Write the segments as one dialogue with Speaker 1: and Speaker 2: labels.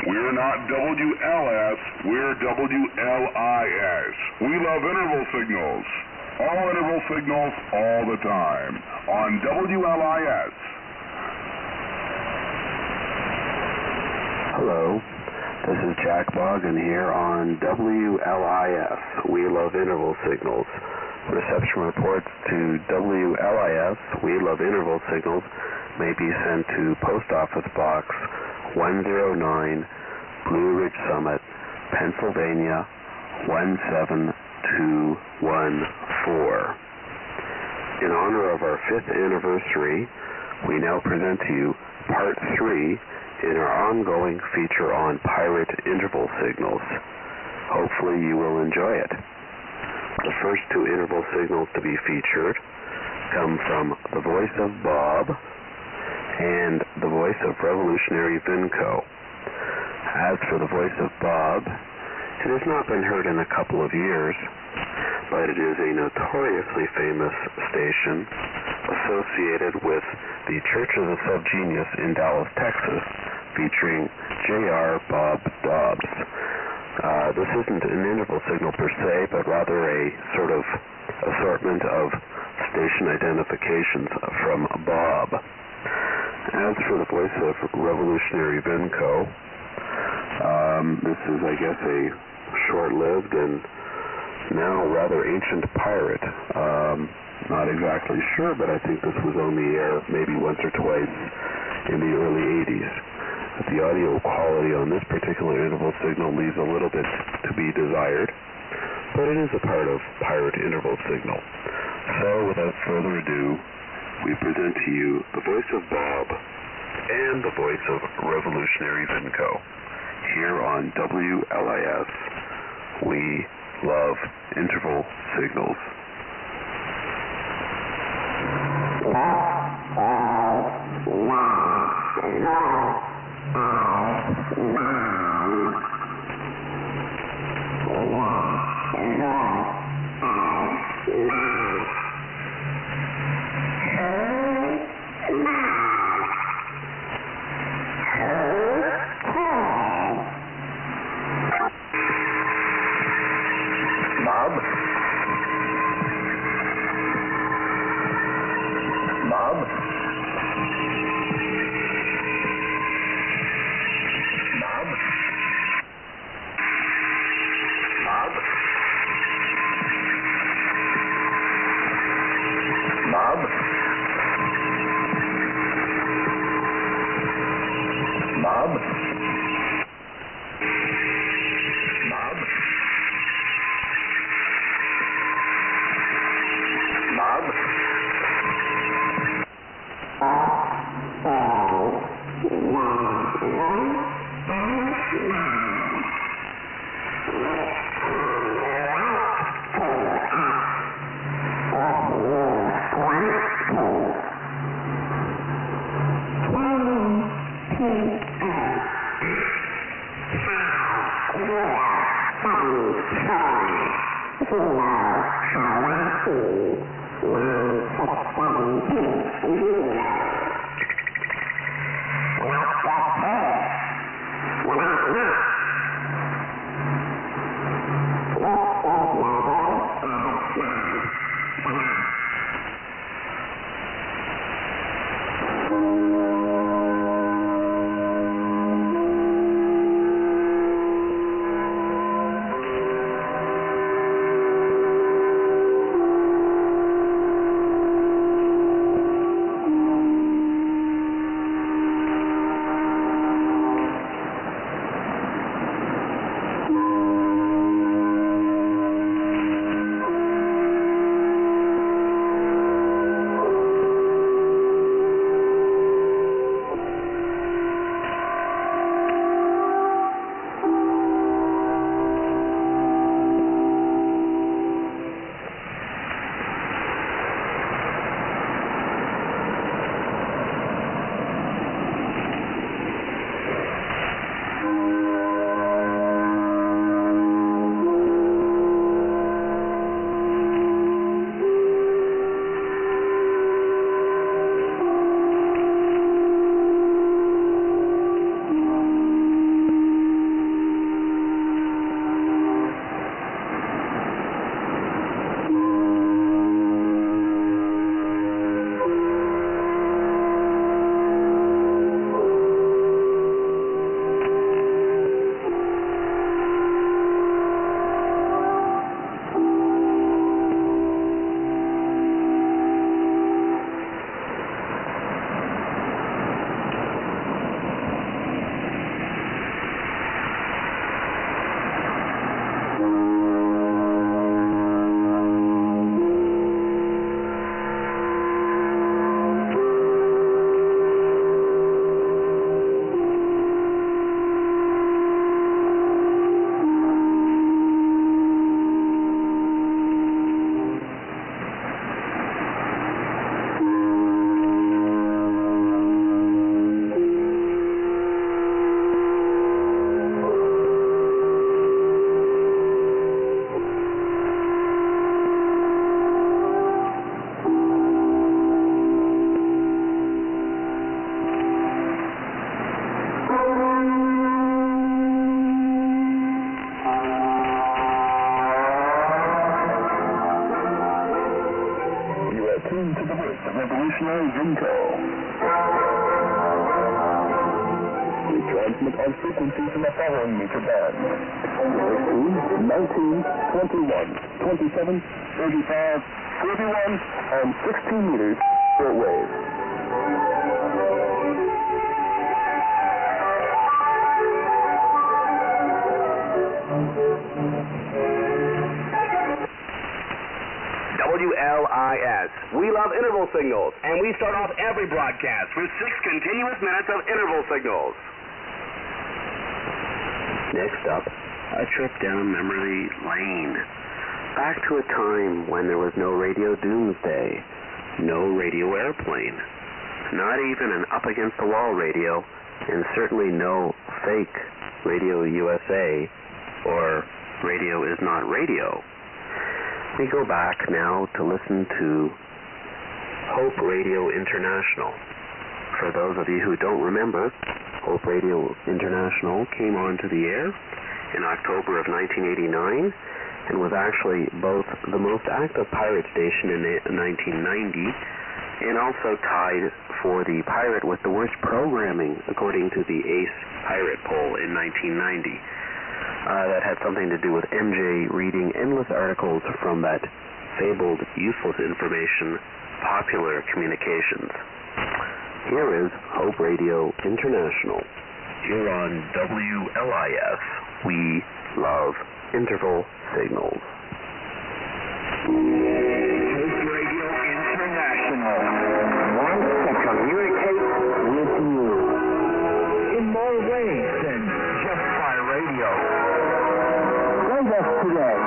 Speaker 1: We're not WLS, we're WLIS. We love interval signals. All interval signals, all the time. On WLIS.
Speaker 2: Hello, this is Jack Bogan here on WLIS. We love interval signals. Reception reports to WLIS, We love interval signals, may be sent to Post Office Box 109, Blue Ridge Summit, Pennsylvania 17214. In honor of our 5th anniversary, we now present to you Part 3 in our ongoing feature on pirate interval signals. Hopefully you will enjoy it. The first 2 interval signals to be featured come from the voice of Bob and the voice of Revolutionary Vinco. As for the voice of Bob, it has not been heard in a couple of years, but it is a notoriously famous station associated with the Church of the Subgenius in Dallas, Texas, featuring J.R. Bob Dobbs. This isn't an interval signal per se, but rather a sort of assortment of station identifications from Bob. As for the voice of Revolutionary Vinco, this is, I guess, a short-lived and now rather ancient pirate. Not exactly sure, but I think this was on the air maybe once or twice in the early 80s. The audio quality on this particular interval signal leaves a little bit to be desired, but it is a part of pirate interval signal. So, without further ado, we present to you the voice of Bob and the voice of Revolutionary Vinco. Here on WLIS, we love interval signals.
Speaker 3: Revolutionary Zinco. We transmit on frequencies in the following meter bands: 16, 19, 21, 27, 35, 41, and 16 meters shortwave.
Speaker 2: WLIS. We love interval signals, and we start off every broadcast with 6 continuous minutes of interval signals. Next up, a trip down memory lane. Back to a time when there was no radio doomsday, no radio airplane, not even an up-against-the-wall radio, and certainly no fake Radio USA or Radio is not radio. We go back now to listen to Hope Radio International. For those of you who don't remember, Hope Radio International came onto the air in October of 1989 and was actually both the most active pirate station in 1990 and also tied for the pirate with the worst programming according to the ACE Pirate Poll in 1990. That had something to do with MJ reading endless articles from that fabled, useless information, Popular Communications. Here is Hope Radio International. Here on WLIS, we love interval signals.
Speaker 3: Hope Radio International wants to communicate with you in more ways than just by radio. Join us today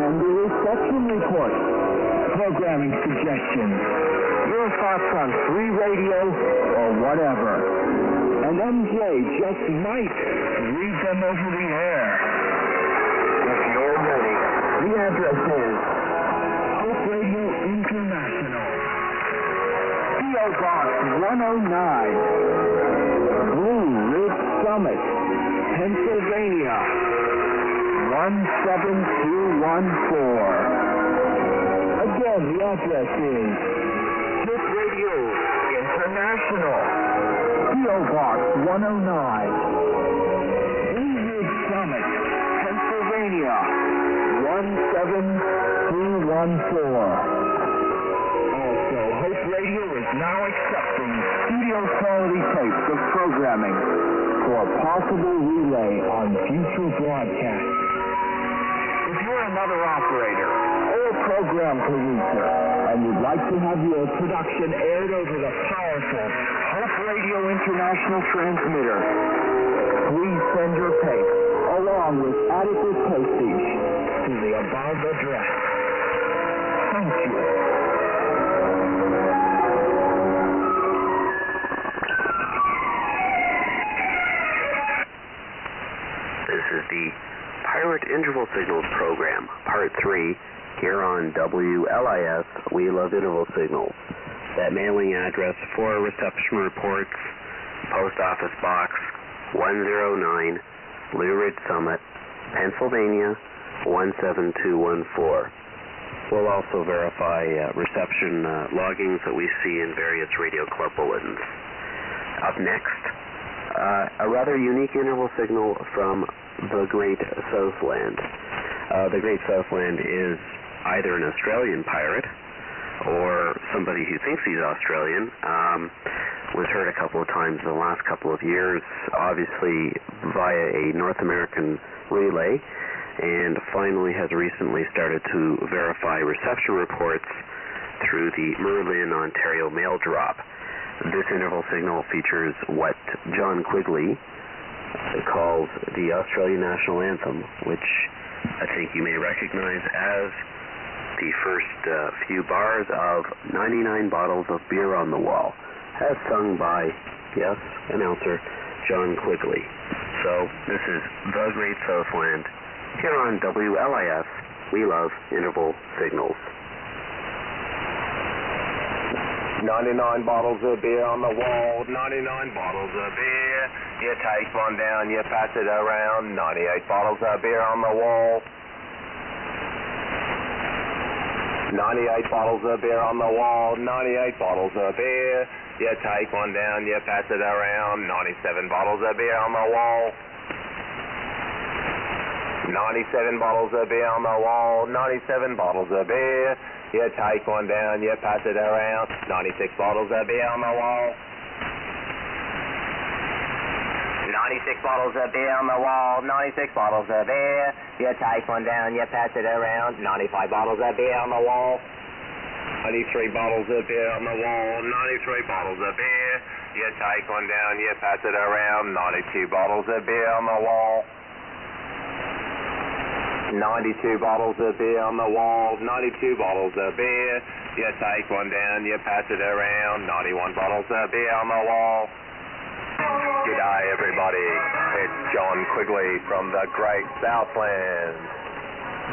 Speaker 3: and the reception report, programming suggestions, your thoughts on free radio or whatever. And MJ just might read them over the air. If you're ready, The address is Hope Radio International, P.O. Box 109, Blue Ridge Summit, Pennsylvania, 17214. Again, the address is Hope Radio International, P.O. Box 109, Blue Ridge Summit, Pennsylvania, 17214. Also, Hope Radio is now accepting studio quality tapes of programming for a possible relay on future broadcasts. If you're another operator or a program producer and you'd like to have your production aired over the powerful Hope Radio International transmitter, please send your tape along with adequate postage to the above address. Thank you.
Speaker 2: This is the Pirate Interval Signals program, Part 3, here on WLIS, We Love Interval Signals. That mailing address for reception reports, Post Office Box 109, Blue Ridge Summit, Pennsylvania, 17214. We'll also verify reception loggings that we see in various radio club bulletins. Up next, a rather unique interval signal from the Great Southland. The Great Southland is either an Australian pirate or somebody who thinks he's Australian. Was heard a couple of times in the last couple of years, obviously via a North American relay, and finally has recently started to verify reception reports through the Merlin, Ontario mail drop. This interval signal features what John Quigley calls the Australian National Anthem, which I think you may recognize as the first few bars of 99 Bottles of Beer on the Wall, as sung by, yes, announcer John Quigley. So this is The Great Southland here on WLIS. We love interval signals.
Speaker 4: 99 bottles of beer on the wall, 99 bottles of beer. You take one down, you pass it around, 98 bottles of beer on the wall. 98 bottles of beer on the wall, 98 bottles of beer. You take one down, you pass it around, 97 bottles of beer on the wall. 97 bottles of beer on the wall, 97 bottles of beer. You take one down, you pass it around, 96 bottles of beer on the wall. 96 bottles of beer on the wall, 96 bottles of beer. You take one down, you pass it around, 95 bottles of beer on the wall. 93 bottles of beer on the wall, 93 bottles of beer. You take one down, you pass it around, 92 bottles of beer on the wall. 92 bottles of beer on the wall, 92 bottles of beer. You take one down, you pass it around, 91 bottles of beer on the wall. G'day everybody, it's John Quigley from the Great Southland.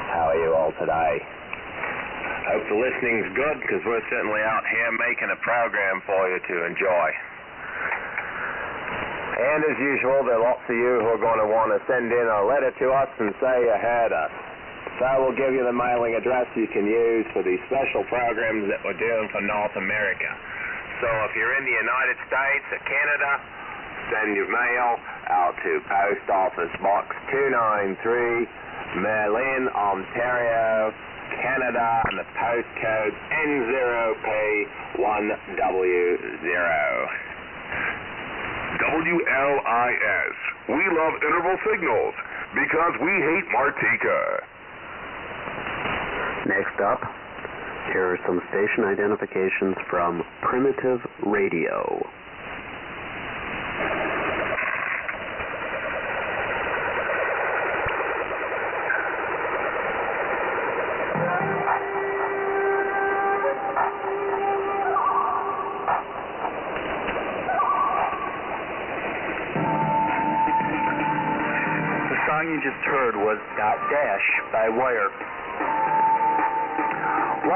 Speaker 4: How are you all today? Hope the listening's good, because we're certainly out here making a program for you to enjoy. And as usual, there are lots of you who are going to want to send in a letter to us and say you heard us. So we'll give you the mailing address you can use for these special programs that we're doing for North America. So if you're in the United States or Canada, send your mail out to Post Office Box 293, Merlin, Ontario, Canada, and the postcode N0P1W0.
Speaker 1: WLIS. We love interval signals because we hate Martika.
Speaker 2: Next up, here are some station identifications from Primitive Radio.
Speaker 5: The song you just heard was Dot Dash by Wire.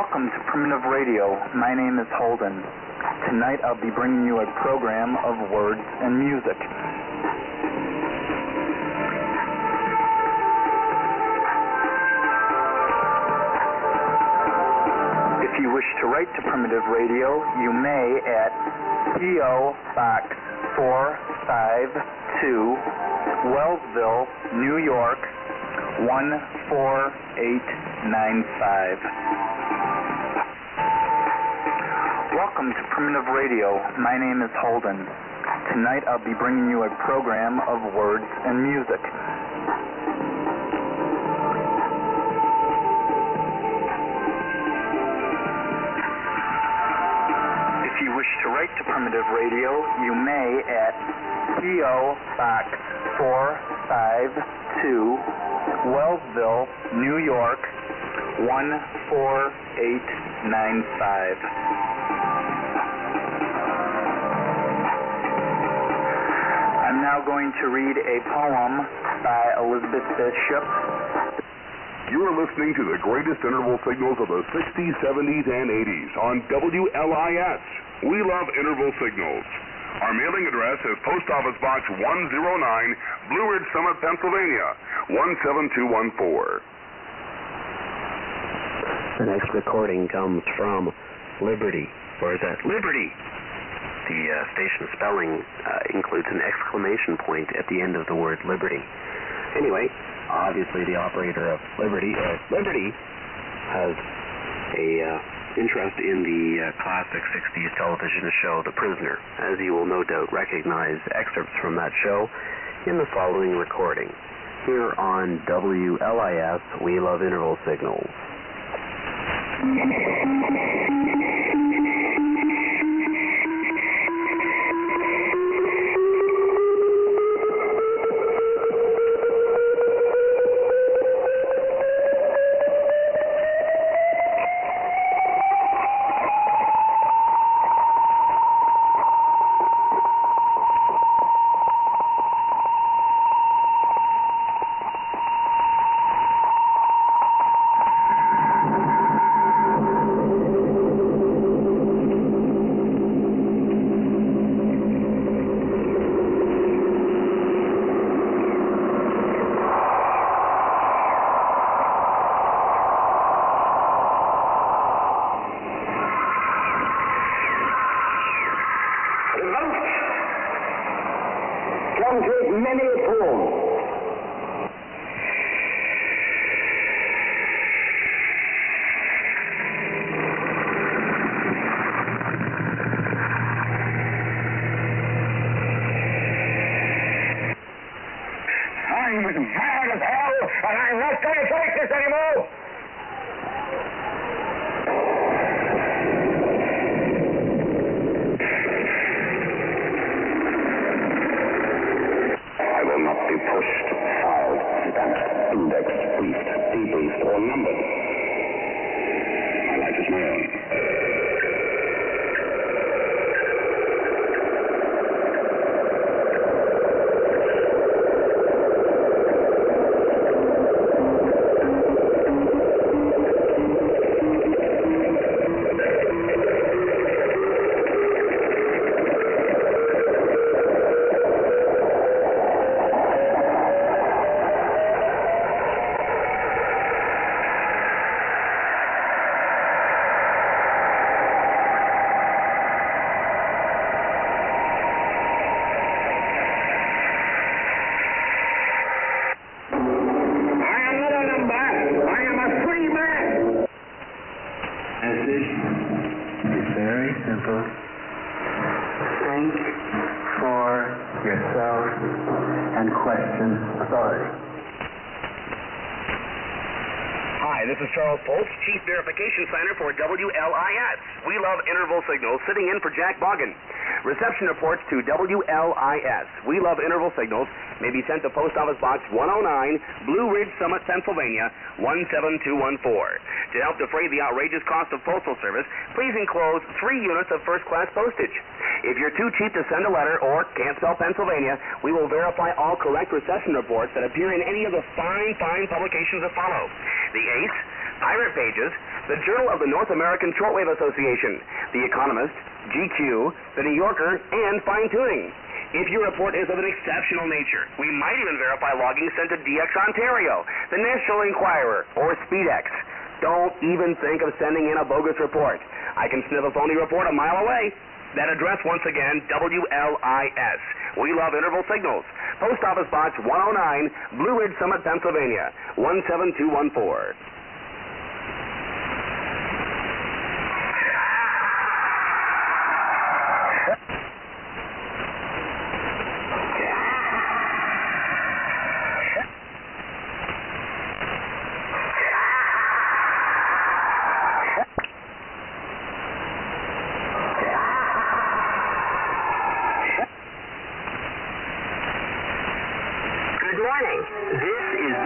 Speaker 5: Welcome to Primitive Radio. My name is Holden. Tonight I'll be bringing you a program of words and music. If you wish to write to Primitive Radio, you may at P.O. Box 452, Wellsville, New York, 14895. Welcome to Primitive Radio. My name is Holden. Tonight I'll be bringing you a program of words and music. If you wish to write to Primitive Radio, you may at P.O. Box 452, Wellsville, New York, 14895. I'm now going to read a poem by Elizabeth Bishop.
Speaker 1: You are listening to the greatest interval signals of the 60s, 70s, and 80s on WLIS. We love interval signals. Our mailing address is Post Office Box 109, Blue Ridge Summit, Pennsylvania, 17214.
Speaker 2: The next recording comes from Liberty. Or is that Liberty? The station spelling includes an exclamation point at the end of the word Liberty. Anyway, obviously the operator of Liberty has a interest in the classic 60s television show The Prisoner, as you will no doubt recognize excerpts from that show in the following recording. Here on WLIS, we love interval signals.
Speaker 6: Chief Verification Signer for WLIS. We love interval signals, sitting in for Jack Boggin. Reception reports to WLIS. We love interval signals may be sent to Post Office Box 109, Blue Ridge Summit, Pennsylvania, 17214. To help defray the outrageous cost of postal service, please enclose 3 units of first-class postage. If you're too cheap to send a letter or can't spell Pennsylvania, we will verify all correct reception reports that appear in any of the fine publications that follow: the Ace, Pirate Pages, the Journal of the North American Shortwave Association, The Economist, GQ, The New Yorker, and Fine Tuning. If your report is of an exceptional nature, we might even verify logging sent to DX Ontario, the National Enquirer, or SpeedX. Don't even think of sending in a bogus report. I can sniff a phony report a mile away. That address, once again, WLIS. We love interval signals. Post Office Box 109, Blue Ridge Summit, Pennsylvania, 17214.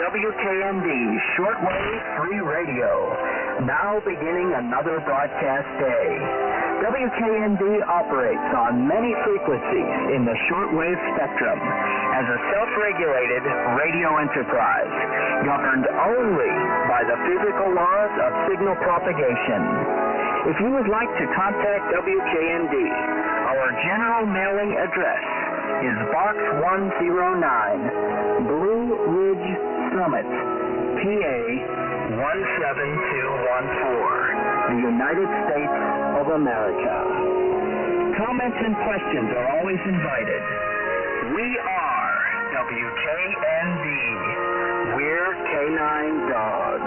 Speaker 7: WKND Shortwave Free Radio, now beginning another broadcast day. WKND operates on many frequencies in the shortwave spectrum as a self-regulated radio enterprise governed only by the physical laws of signal propagation. If you would like to contact WKND, our general mailing address is Box 109, Blue Ridge Summit, PA 17214, the United States of America. Comments and questions are always invited. We are WKND. We're Canine Dog.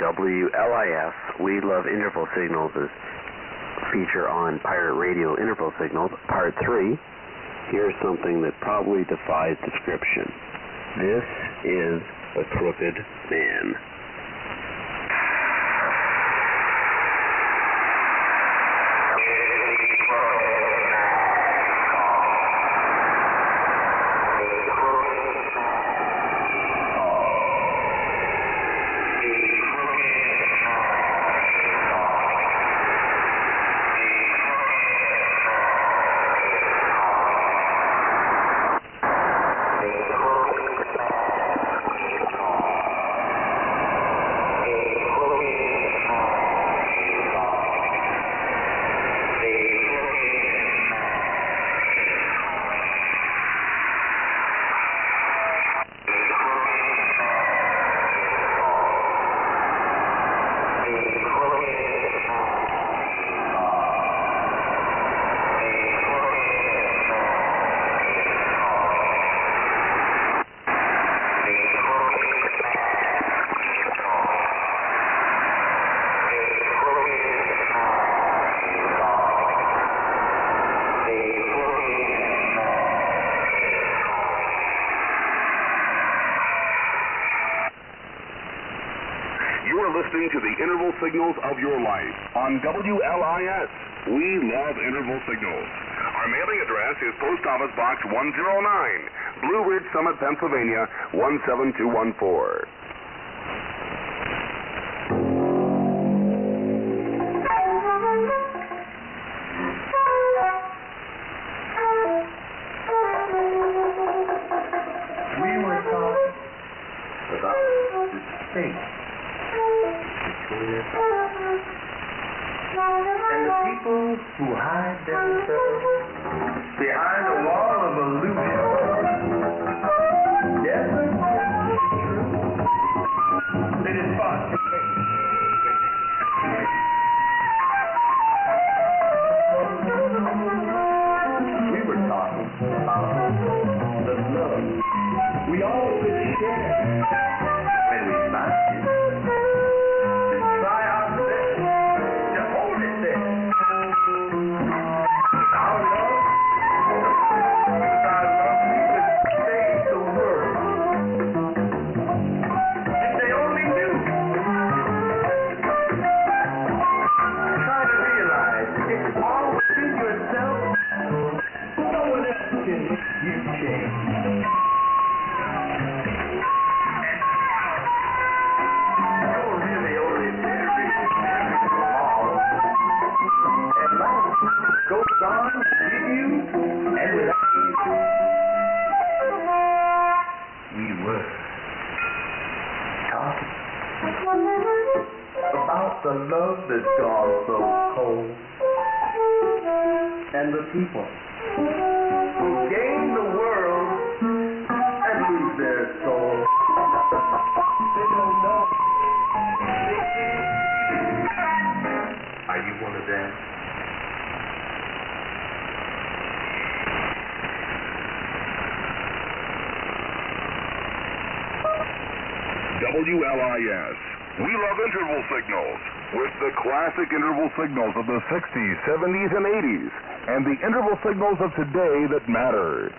Speaker 2: WLIS, We Love Interval Signals, is feature on Pirate Radio Interval Signals, Part 3. Here's something that probably defies description. This is a crooked man.
Speaker 1: listening to the interval signals of your life on WLIS. We love interval signals. Our mailing address is Post Office Box 109, Blue Ridge Summit, Pennsylvania, 17214.
Speaker 8: We were talking about the space between us and the people who hide themselves behind a wall of illusion. Yes, it's true. It is fun. We were talking about the love we all could share when we find it. To try our best to hold it there. With our love, we could save the world. If they only knew. Try to realize it's all within yourself. No one else can make you change. Goes on with you and without you. We were talking about the love that's gone so cold and the people who gain the world and lose their soul. They don't know. Are you one of them?
Speaker 1: WLIS. We love interval signals with the classic interval signals of the 60s, 70s, and 80s, and the interval signals of today that matter.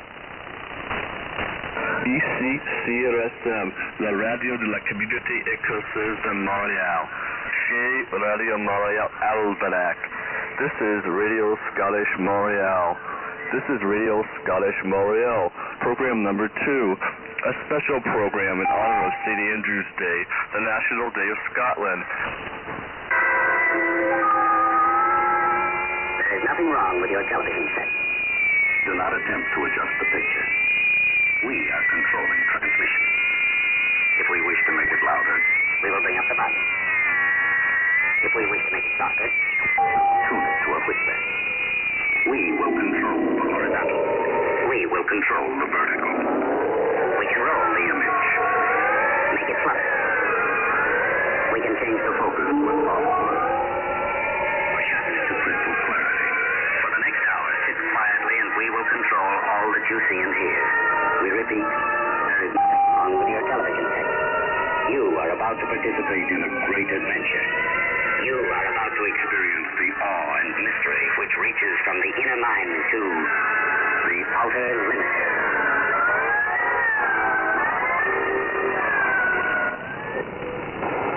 Speaker 9: Ici CRSM, la radio de la communauté écossaise de Montréal. Chez Radio Montréal Albertac. This is Radio Scottish Montreal. This is Radio Scottish Montreal, program number 2. A special program in honor of St. Andrew's Day, the National Day of Scotland.
Speaker 10: There is nothing wrong with your television set.
Speaker 11: Do not attempt to adjust the picture. We are controlling transmission.
Speaker 10: If we wish to make it louder, we will bring up the volume. If we wish to make it softer,
Speaker 11: tune it to a whisper. We will control the horizontal. We will control the vertical.
Speaker 10: We can roll the image. Make it flutter. We can change the focus with soft blur.
Speaker 11: Or sharpen it to crystal clarity.
Speaker 10: For the next hour, sit quietly and we will control all that you see and hear. We repeat, there is nothing wrong with your television set. You are about to participate in a great adventure. You are about to experience the awe and mystery which reaches from the inner mind to the outer limits.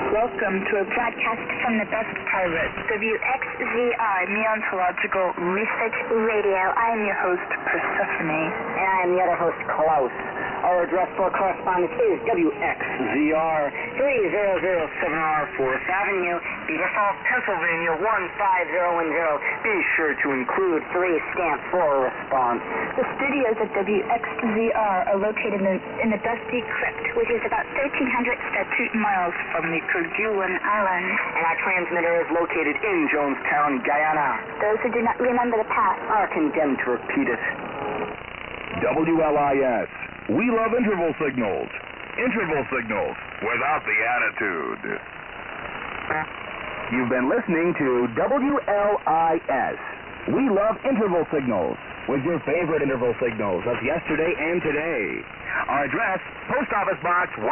Speaker 12: Welcome to a broadcast from the best pirate, WXZR Meteorological Research Radio. I am your host, Persephone.
Speaker 13: And I am the other host, Klaus. Our address for correspondence is WXZR 3007R 4th Avenue, beautiful Pennsylvania 15010. Be sure to include 3 stamps for response.
Speaker 12: The studios at WXZR are located in the Dusty Crypt, which is about 1,300 statute miles from the Kerguelen Island.
Speaker 13: And our transmitter is located in Jonestown, Guyana.
Speaker 12: Those who do not remember the past
Speaker 13: are condemned to repeat it.
Speaker 1: WLIS. We love interval signals. Interval signals without the attitude.
Speaker 6: You've been listening to WLIS. We love interval signals with your favorite interval signals of yesterday and today. Our address, Post Office Box 109,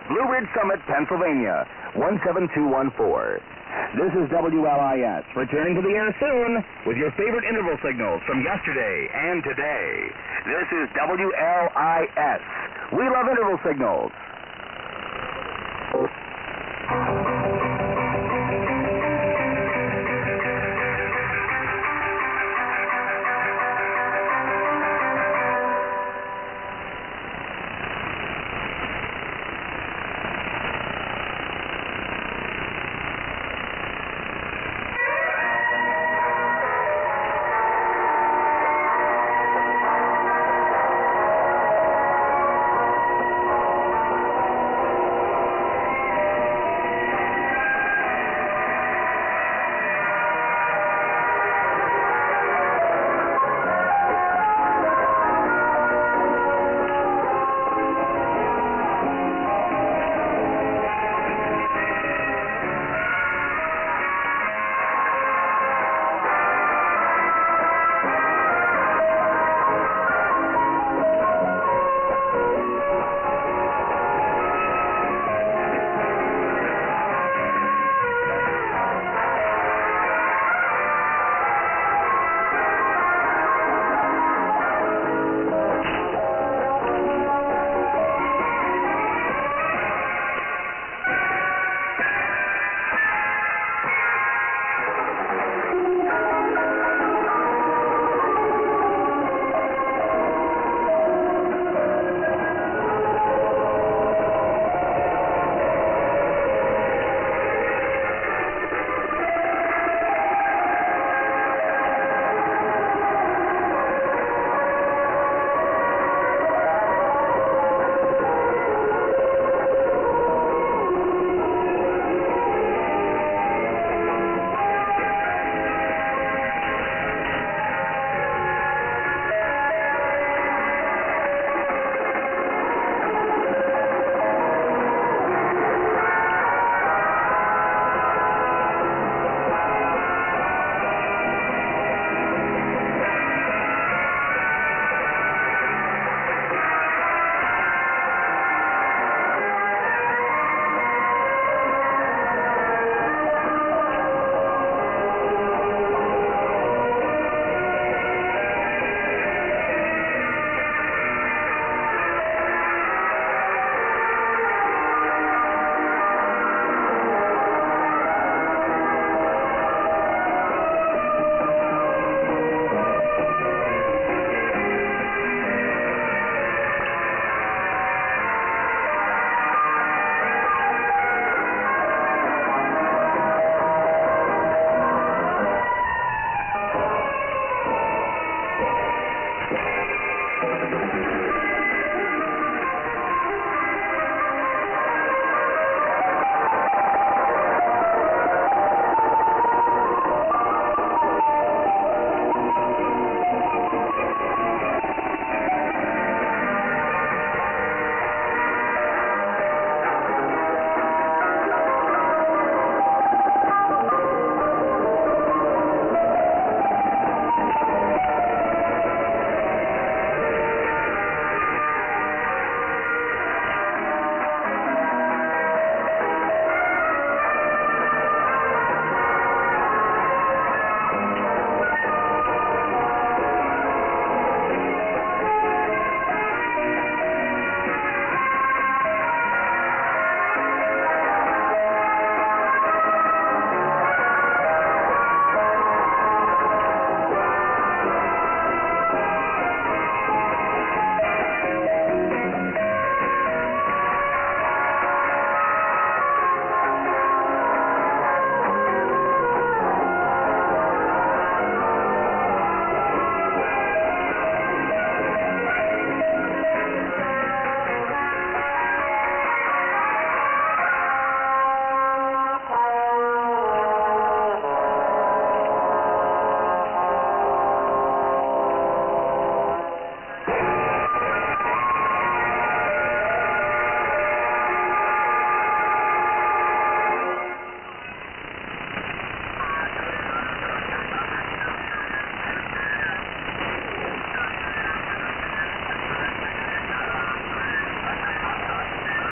Speaker 6: Blue Ridge Summit, Pennsylvania, 17214. This is WLIS, returning to the air soon with your favorite interval signals from yesterday and today. This is WLIS. We love interval signals.
Speaker 3: Bye.